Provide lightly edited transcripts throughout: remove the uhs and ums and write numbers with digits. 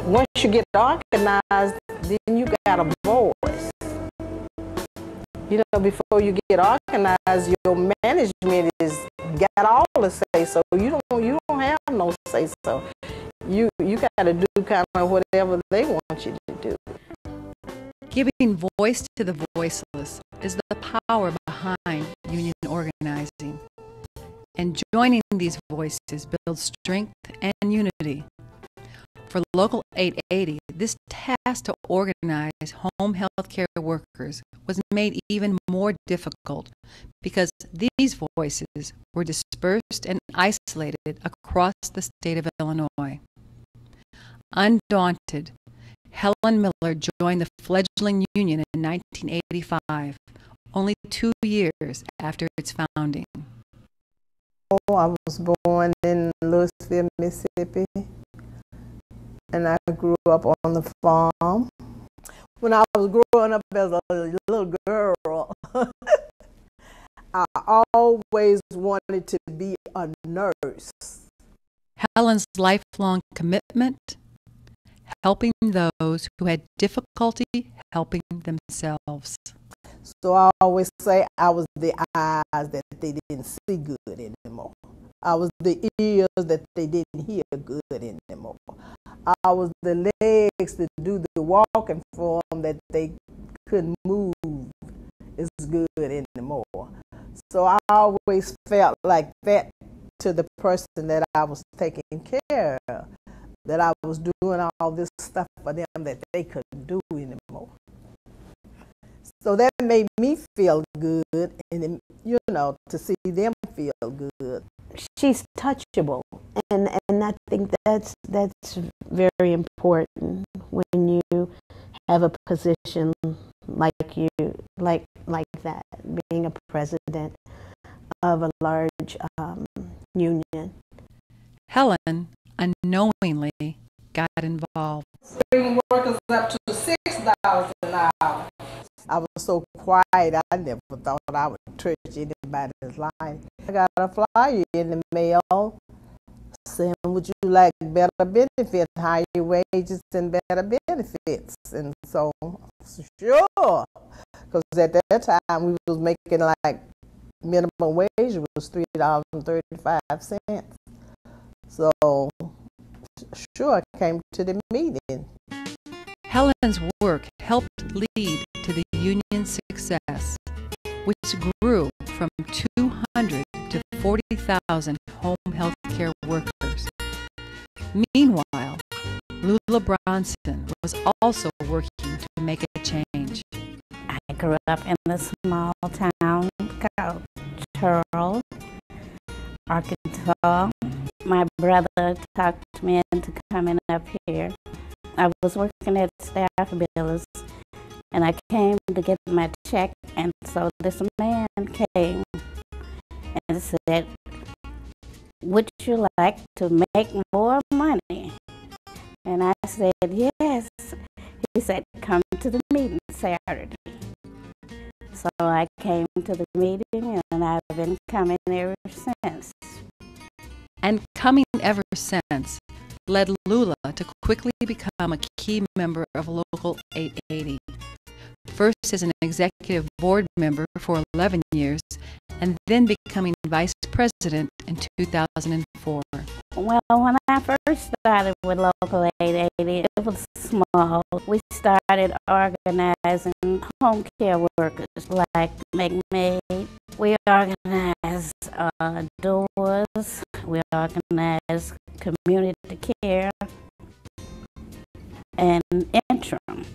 once you get organized, then you got a voice. You know, before you get organized, your management is got all the say so. You don't have no say so. You got to do kind of whatever they want you to do. Giving voice to the voiceless is the power behind union organizing. And joining these voices builds strength and unity. For Local 880, this task to organize home health care workers was made even more difficult because these voices were dispersed and isolated across the state of Illinois. Undaunted, Helen Miller joined the fledgling union in 1985, only 2 years after its founding. I was born in Louisville, Mississippi, and I grew up on the farm. When I was growing up as a little girl, I always wanted to be a nurse. Helen's lifelong commitment, helping those who had difficulty helping themselves. So I always say I was the eyes that they didn't see good anymore. I was the ears that they didn't hear good anymore. I was the legs to do the walking for them that they couldn't move as good anymore. So I always felt like that to the person that I was taking care of, that I was doing all this stuff for them that they couldn't do anymore. So that made me feel good, and you know, to see them feel good. She's touchable, and I think that's very important when you have a position like you like that, being a president of a large union. Helen unknowingly got involved. Bringing workers up to $6 an hour. I was so quiet, I never thought I would touch anybody's life. I got a flyer in the mail saying, would you like better benefits, higher wages and better benefits? And so, sure, because at that time we was making like minimum wage was $3.35. So, sure, I came to the meeting. Helen's work helped lead to the union's success, which grew from 200 to 40,000 home health care workers. Meanwhile, Lula Bronson was also working to make a change. I grew up in a small town called Charles, Arkansas. My brother talked me into coming up here. I was working at Staff Bills, and I came to get my check, and so this man came and said, would you like to make more money? And I said, yes. He said, come to the meeting Saturday. So I came to the meeting, and I've been coming ever since. And coming ever since led Lula to quickly become a key member of Local 880. First as an executive board member for 11 years, and then becoming vice president in 2004. Well, when I first started with Local 880, it was small. We started organizing home care workers like McMaid. We organized doors. We organized community care and interim.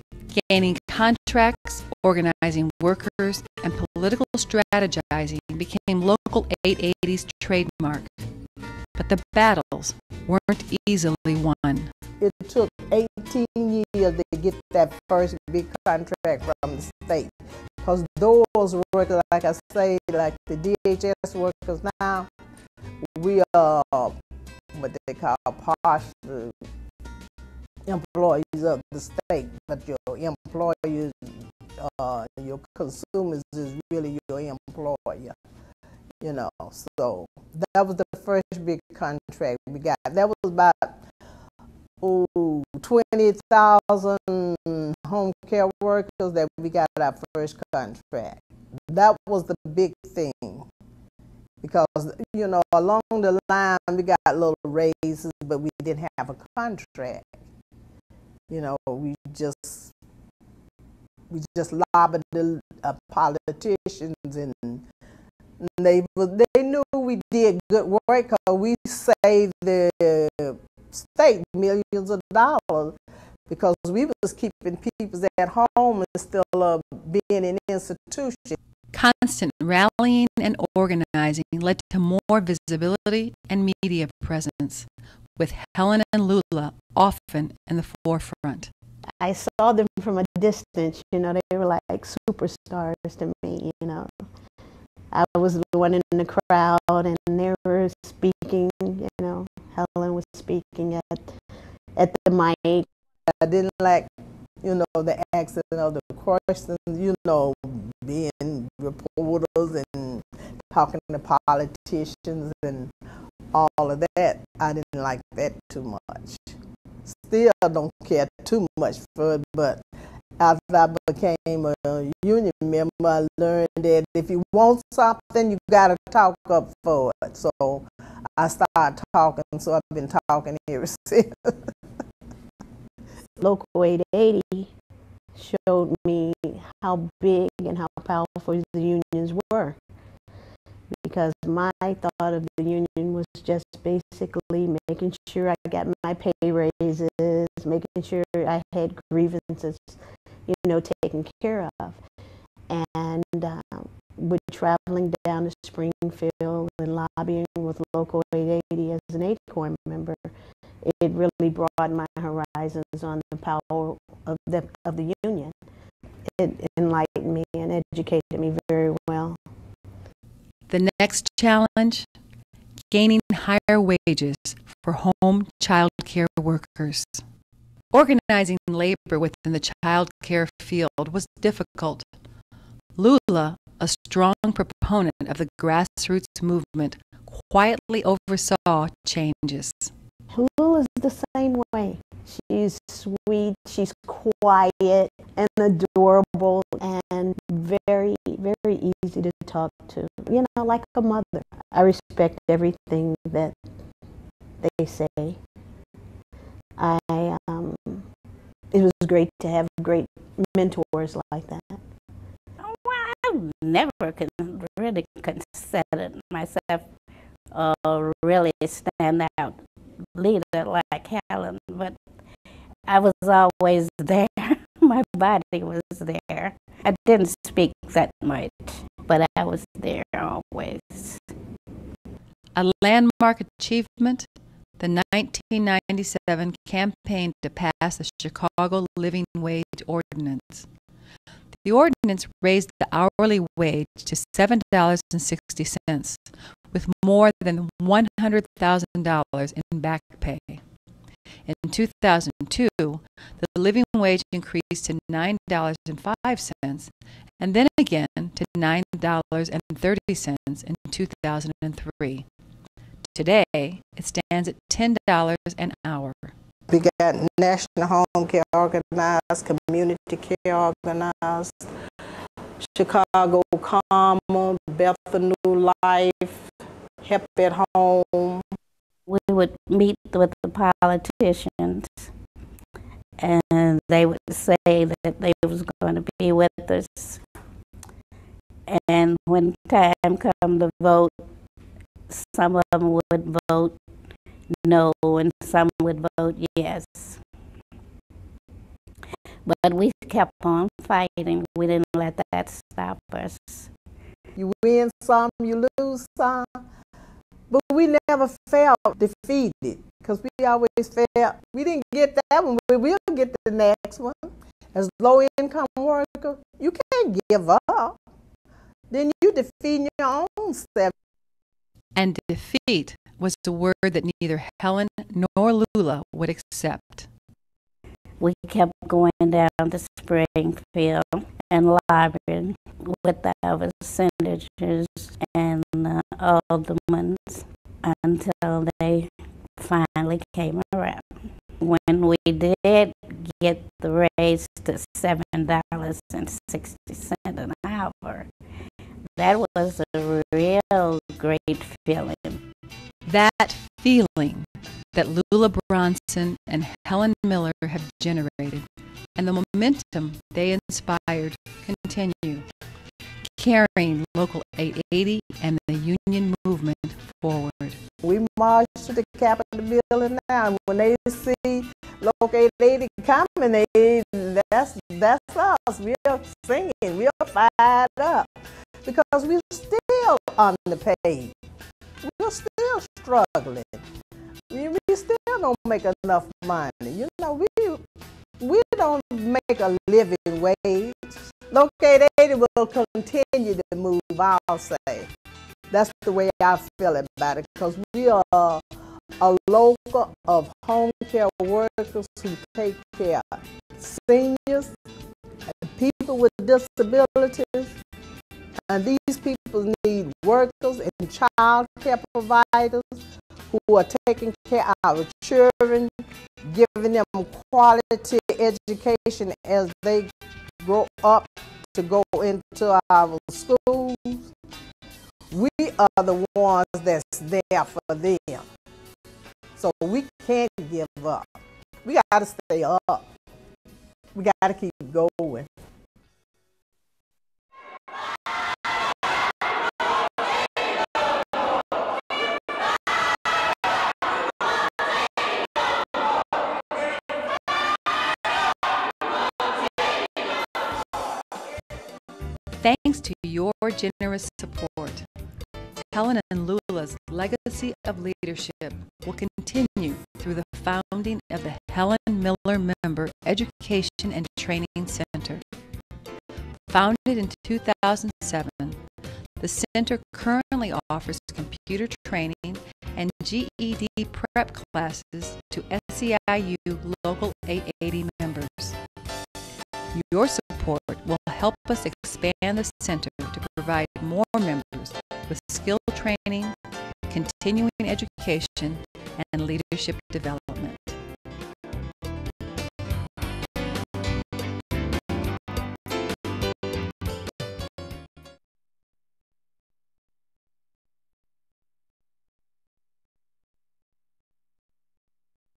Gaining contracts, organizing workers, and political strategizing became Local 880's trademark. But the battles weren't easily won. It took 18 years to get that first big contract from the state. Because those workers, like I say, like the DHS workers now, we are what they call partial employees of the state, but your employers, your consumers is really your employer, you know. So that was the first big contract we got. That was about 20,000 home care workers that we got our first contract. That was the big thing, because, you know, along the line we got little raises, but we didn't have a contract. You know, we just lobbied the politicians, and they knew we did good work, because we saved the state millions of dollars, because we was keeping people at home instead of being in institutions. Constant rallying and organizing led to more visibility and media presence, with Helen and Lula often in the forefront. I saw them from a distance, you know, they were like superstars to me, you know. I was the one in the crowd, and they were speaking, you know. Helen was speaking at the mic. I didn't like, you know, the accent of the questions, you know, being reporters and talking to politicians and all of that. I didn't like that too much. Still don't care too much for it, but after I became a union member, I learned that if you want something, you got to talk up for it. So I started talking, so I've been talking ever since. Local 880 showed me how big and how powerful the unions were, because my thought of the union was just basically making sure I got my pay raises, making sure I had grievances, you know, taken care of. And with traveling down to Springfield and lobbying with Local 880 as an ACORN member, it really broadened my horizons on the power of the union. It enlightened me and educated me very well. The next challenge, gaining higher wages for home child care workers. Organizing labor within the child care field was difficult. Lula, a strong proponent of the grassroots movement, quietly oversaw changes. Lula's the same way. She's sweet, she's quiet and adorable and very, very easy to talk to. You know, like a mother. I respect everything that they say. It was great to have great mentors like that. Well, I've never really considered myself really stand out leader like Helen, but I was always there. My body was there. I didn't speak that much, but I was there always. A landmark achievement, the 1997 campaign to pass the Chicago Living Wage Ordinance. The ordinance raised the hourly wage to $7.60, with more than $100,000 in back pay. In 2002, the living wage increased to $9.05, and then again to $9.30 in 2003. Today, it stands at $10 an hour. We got National Home Care organized, Community Care organized, Chicago Karma, Bethel New Life, Help at Home. We would meet with the politicians, and they would say that they was going to be with us. And when time come to vote, some of them would vote no, and some would vote yes. But we kept on fighting. We didn't let that stop us. You win some, you lose some. But we never felt defeated, because we always felt we didn't get that one, but we'll get the next one. As low-income worker, you can't give up. Then you defeat your own self. And defeat was a word that neither Helen nor Lula would accept. We kept going down to Springfield and lobbying with our senators and aldermen until they finally came around. when we did get the raise to $7.60 an hour, that was a real great feeling. That feeling that Lula Bronson and Helen Miller have generated and the momentum they inspired continue, carrying Local 880 and the union movement forward. We march to the Capitol building now. When they see Local 880 coming, that's us. We're singing, we're fired up because we're still underpaid. We're still struggling. We still don't make enough money. You know, we don't make a living wage. Local 880 will continue to move, I'll say. That's the way I feel about it, because we are a local of home care workers who take care of seniors and people with disabilities. And these people need workers and child care providers who are taking care of our children, giving them quality education as they grow up to go into our schools. We are the ones that's there for them. So we can't give up. We got to stay up. We got to keep going. Thanks to your generous support, Helen and Lula's legacy of leadership will continue through the founding of the Helen Miller Member Education and Training Center. Founded in 2007, the center currently offers computer training and GED prep classes to SEIU Local 880 members. Your support will help us expand the center to provide more members with skill training, continuing education, and leadership development.